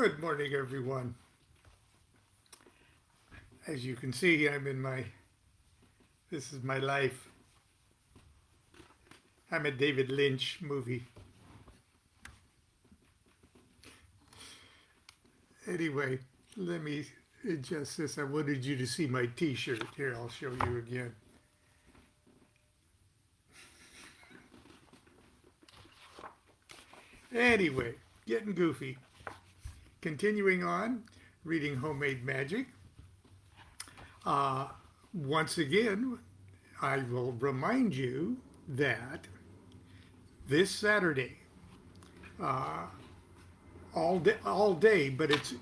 Good morning, everyone. As you can see, this is my life. I'm a David Lynch movie. Anyway, let me adjust this. I wanted you to see my t-shirt. Here, I'll show you again. Anyway, getting goofy. Continuing on, reading Homemade Magic. Once again, I will remind you that this Saturday, all day, but it's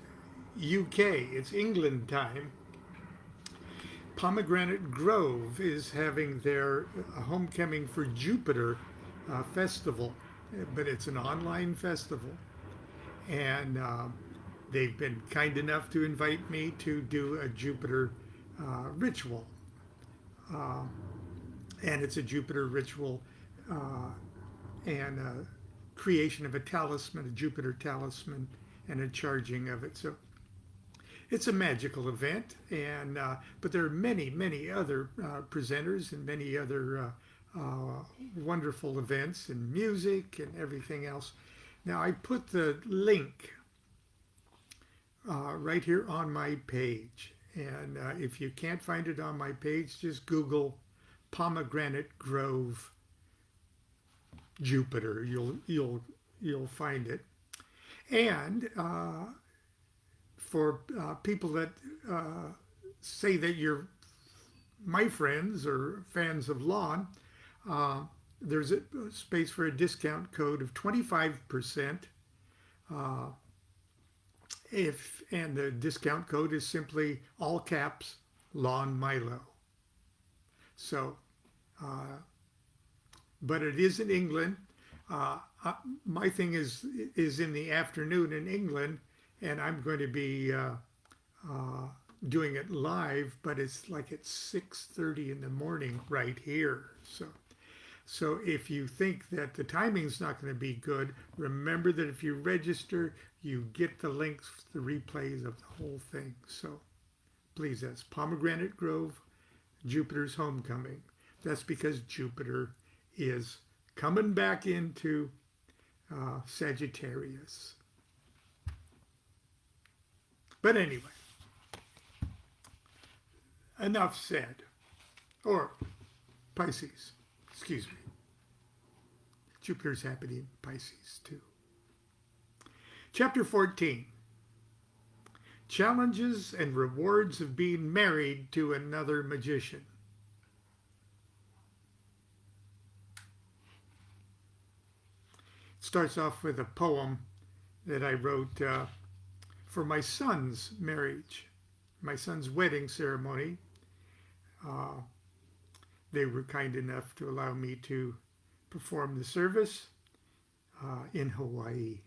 UK, it's England time. Pomegranate Grove is having their Homecoming for Jupiter festival, but it's an online festival. And they've been kind enough to invite me to do a Jupiter ritual. And it's a Jupiter ritual and a creation of a talisman, a Jupiter talisman, and a charging of it. So it's a magical event, and but there are many other presenters and many other wonderful events and music and everything else. Now I put the link right here on my page, and if you can't find it on my page, just Google Pomegranate Grove Jupiter. You'll find it. And for people that say that you're my friends or fans of Lon, there's a space for a discount code of 25%. And the discount code is simply all caps Lon Milo. So, but it is in England. My thing is in the afternoon in England, and I'm going to be doing it live, but it's like at 6:30 in the morning right here. So if you think that the timing's not going to be good, remember that if you register, you get the links, the replays of the whole thing. So please, that's Pomegranate Grove, Jupiter's Homecoming. That's because Jupiter is coming back into Sagittarius. But anyway, enough said. Or Pisces, excuse me. Jupiter's happening in Pisces too. Chapter 14. Challenges and rewards of being married to another magician. It starts off with a poem that I wrote for my son's marriage, my son's wedding ceremony. They were kind enough to allow me to perform the service in Hawaii.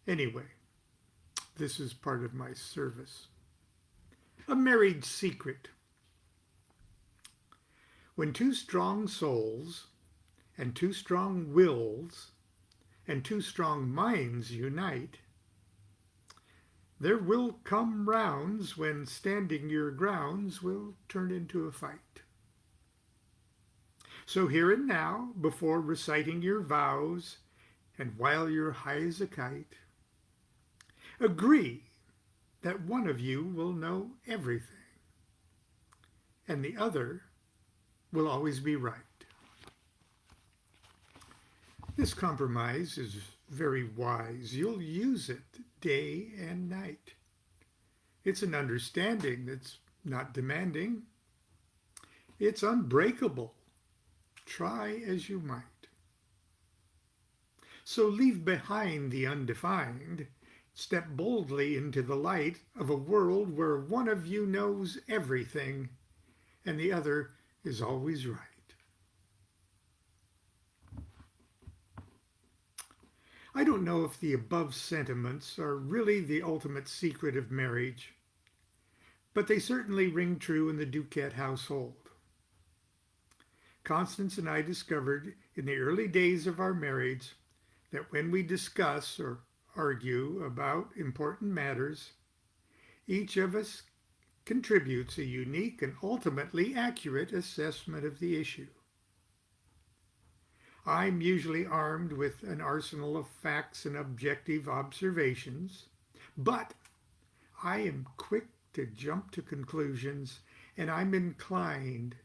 Anyway, this is part of my service. A married secret. When two strong souls and two strong wills and two strong minds unite, there will come rounds when standing your grounds will turn into a fight. So here and now, before reciting your vows, and while you're high as a kite, agree that one of you will know everything, and the other will always be right. This compromise is very wise. You'll use it day and night. It's an understanding that's not demanding. It's unbreakable. Try as you might. So leave behind the undefined. Step boldly into the light of a world where one of you knows everything and the other is always right. I don't know if the above sentiments are really the ultimate secret of marriage, but they certainly ring true in the DuQuette household. Constance and I discovered in the early days of our marriage that when we discuss or argue about important matters, each of us contributes a unique and ultimately accurate assessment of the issue. I'm usually armed with an arsenal of facts and objective observations, but I am quick to jump to conclusions, and I'm inclined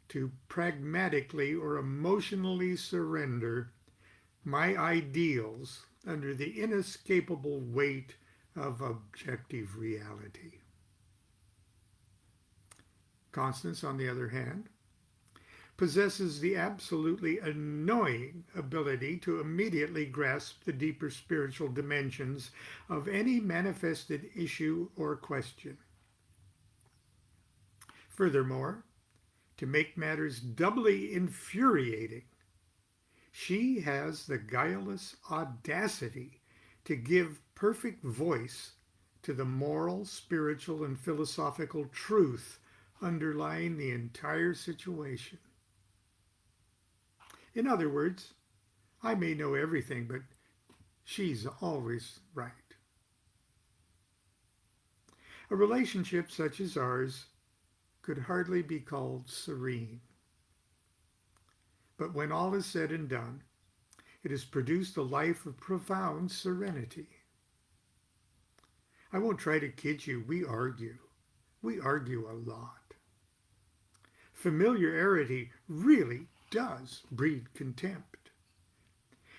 to pragmatically or emotionally surrender my ideals under the inescapable weight of objective reality. Constance, on the other hand, possesses the absolutely annoying ability to immediately grasp the deeper spiritual dimensions of any manifested issue or question. Furthermore, to make matters doubly infuriating, she has the guileless audacity to give perfect voice to the moral, spiritual, and philosophical truth underlying the entire situation. In other words, I may know everything, but she's always right. A relationship such as ours could hardly be called serene. But when all is said and done, it has produced a life of profound serenity. I won't try to kid you, we argue. We argue a lot. Familiarity really does breed contempt.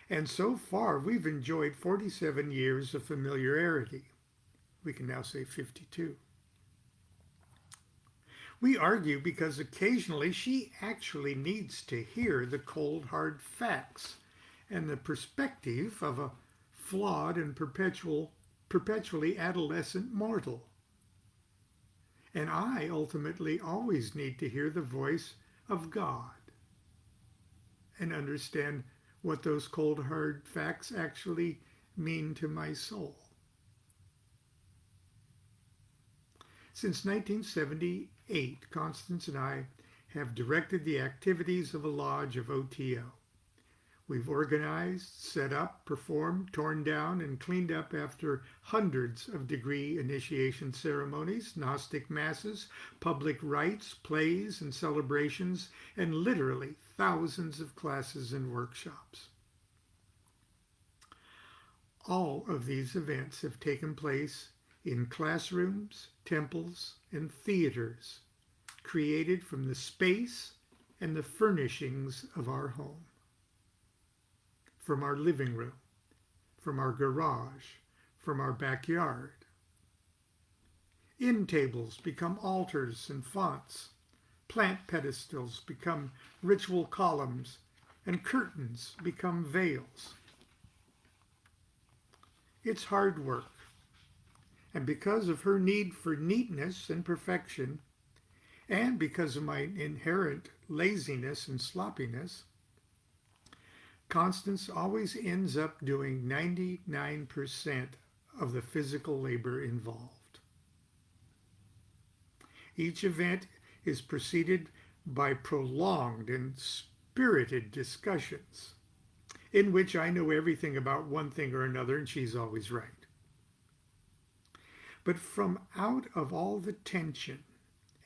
And so far, we've enjoyed 47 years of familiarity. We can now say 52. We argue because occasionally she actually needs to hear the cold, hard facts and the perspective of a flawed and perpetually adolescent mortal. And I ultimately always need to hear the voice of God and understand what those cold, hard facts actually mean to my soul. Since 1978, Constance and I have directed the activities of a lodge of OTO. We've organized, set up, performed, torn down, and cleaned up after hundreds of degree initiation ceremonies, Gnostic masses, public rites, plays, and celebrations, and literally thousands of classes and workshops. All of these events have taken place in classrooms, temples, and theaters, created from the space and the furnishings of our home. From our living room, from our garage, from our backyard. End tables become altars and fonts. Plant pedestals become ritual columns, and curtains become veils. It's hard work. And because of her need for neatness and perfection, and because of my inherent laziness and sloppiness, Constance always ends up doing 99% of the physical labor involved. Each event is preceded by prolonged and spirited discussions, in which I know everything about one thing or another and she's always right. But from out of all the tension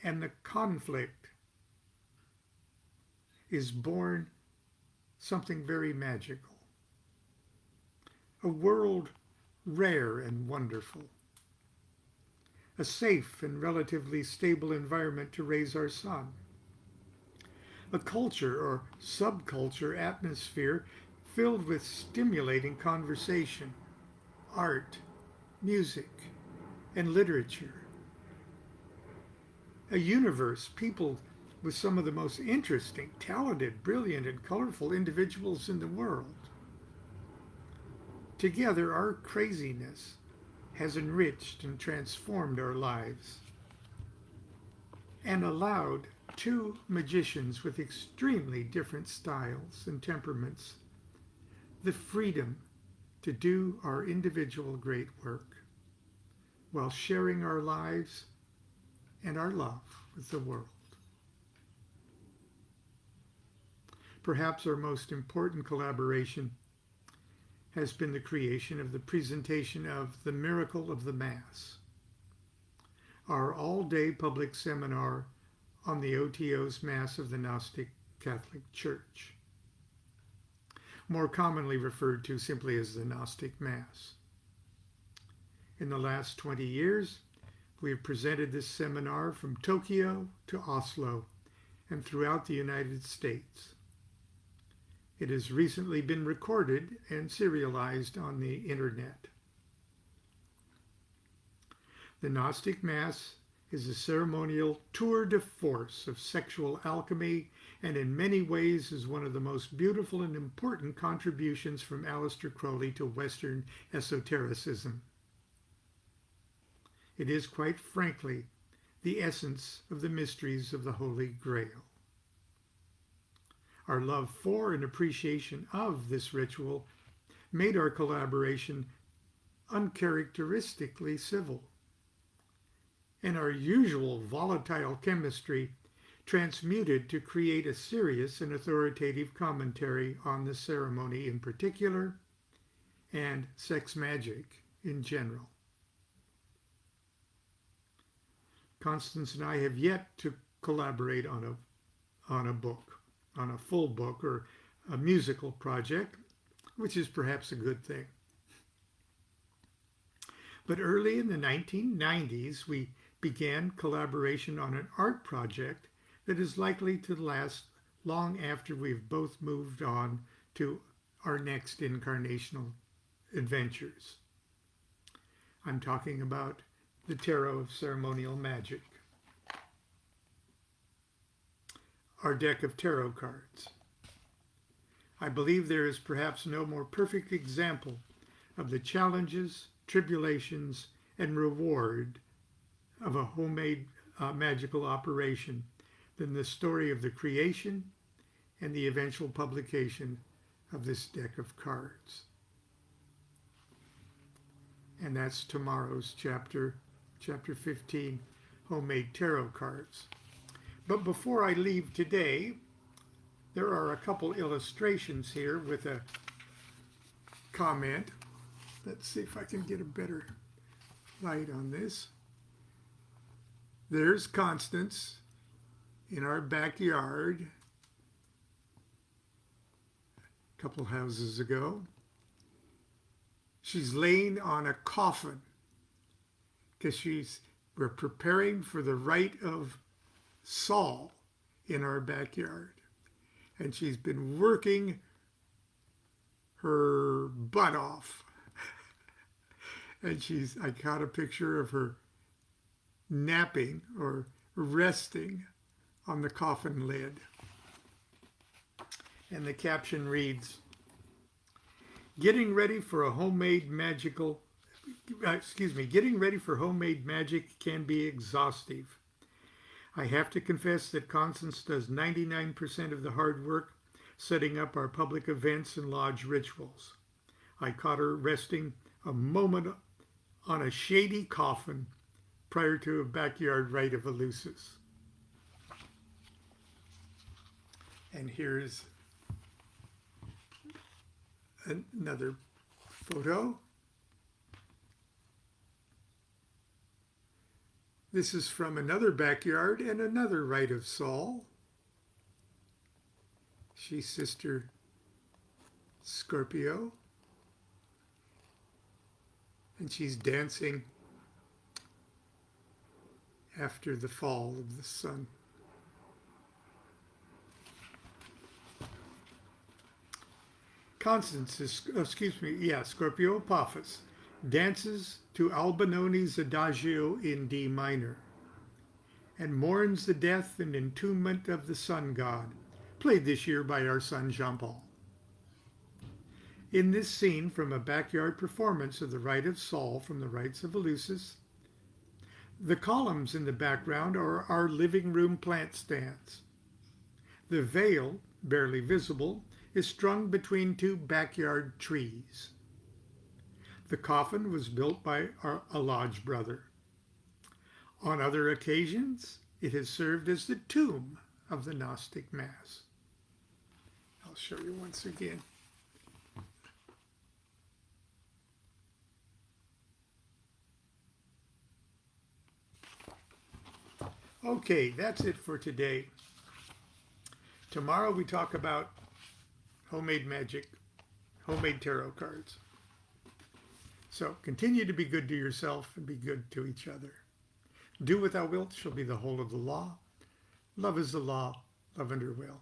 and the conflict is born something very magical. A world rare and wonderful. A safe and relatively stable environment to raise our son. A culture or subculture atmosphere filled with stimulating conversation, art, music, and literature. A universe peopled with some of the most interesting, talented, brilliant, and colorful individuals in the world. Together, our craziness has enriched and transformed our lives and allowed two magicians with extremely different styles and temperaments the freedom to do our individual great work while sharing our lives and our love with the world. Perhaps our most important collaboration has been the creation of the presentation of The Miracle of the Mass, our all-day public seminar on the OTO's Mass of the Gnostic Catholic Church, more commonly referred to simply as the Gnostic Mass. In the last 20 years, we have presented this seminar from Tokyo to Oslo and throughout the United States. It has recently been recorded and serialized on the internet. The Gnostic Mass is a ceremonial tour de force of sexual alchemy, and in many ways is one of the most beautiful and important contributions from Aleister Crowley to Western esotericism. It is, quite frankly, the essence of the mysteries of the Holy Grail. Our love for and appreciation of this ritual made our collaboration uncharacteristically civil, and our usual volatile chemistry transmuted to create a serious and authoritative commentary on the ceremony in particular and sex magic in general. Constance and I have yet to collaborate on a book, on a full book or a musical project, which is perhaps a good thing. But early in the 1990s, we began collaboration on an art project that is likely to last long after we've both moved on to our next incarnational adventures. I'm talking about the Tarot of Ceremonial Magic, our deck of tarot cards. I believe there is perhaps no more perfect example of the challenges, tribulations, and reward of a homemade magical operation than the story of the creation and the eventual publication of this deck of cards. And that's tomorrow's chapter 15, Homemade Tarot Cards. But before I leave today, there are a couple illustrations here with a comment. Let's see if I can get a better light on this. There's Constance in our backyard a couple houses ago. She's laying on a coffin because we're preparing for the rite of Saul in our backyard. And she's been working her butt off. And I caught a picture of her napping or resting on the coffin lid. And the caption reads, getting ready for homemade magic can be exhaustive. I have to confess that Constance does 99% of the hard work setting up our public events and lodge rituals. I caught her resting a moment on a shady coffin prior to a backyard rite of Eleusis. And here's another photo. This is from another backyard and another rite of Saul. She's Sister Scorpio. And she's dancing after the fall of the sun. Scorpio Apophis dances to Albinoni's Adagio in D minor and mourns the death and entombment of the sun god, played this year by our son Jean-Paul. In this scene from a backyard performance of the Rite of Saul from the Rites of Eleusis, the columns in the background are our living room plant stands. The veil, barely visible, is strung between two backyard trees. The coffin was built by a lodge brother. On other occasions, it has served as the tomb of the Gnostic Mass. I'll show you once again. Okay, that's it for today. Tomorrow we talk about homemade magic, homemade tarot cards. So continue to be good to yourself and be good to each other. Do what thou wilt shall be the whole of the law. Love is the law, love under will.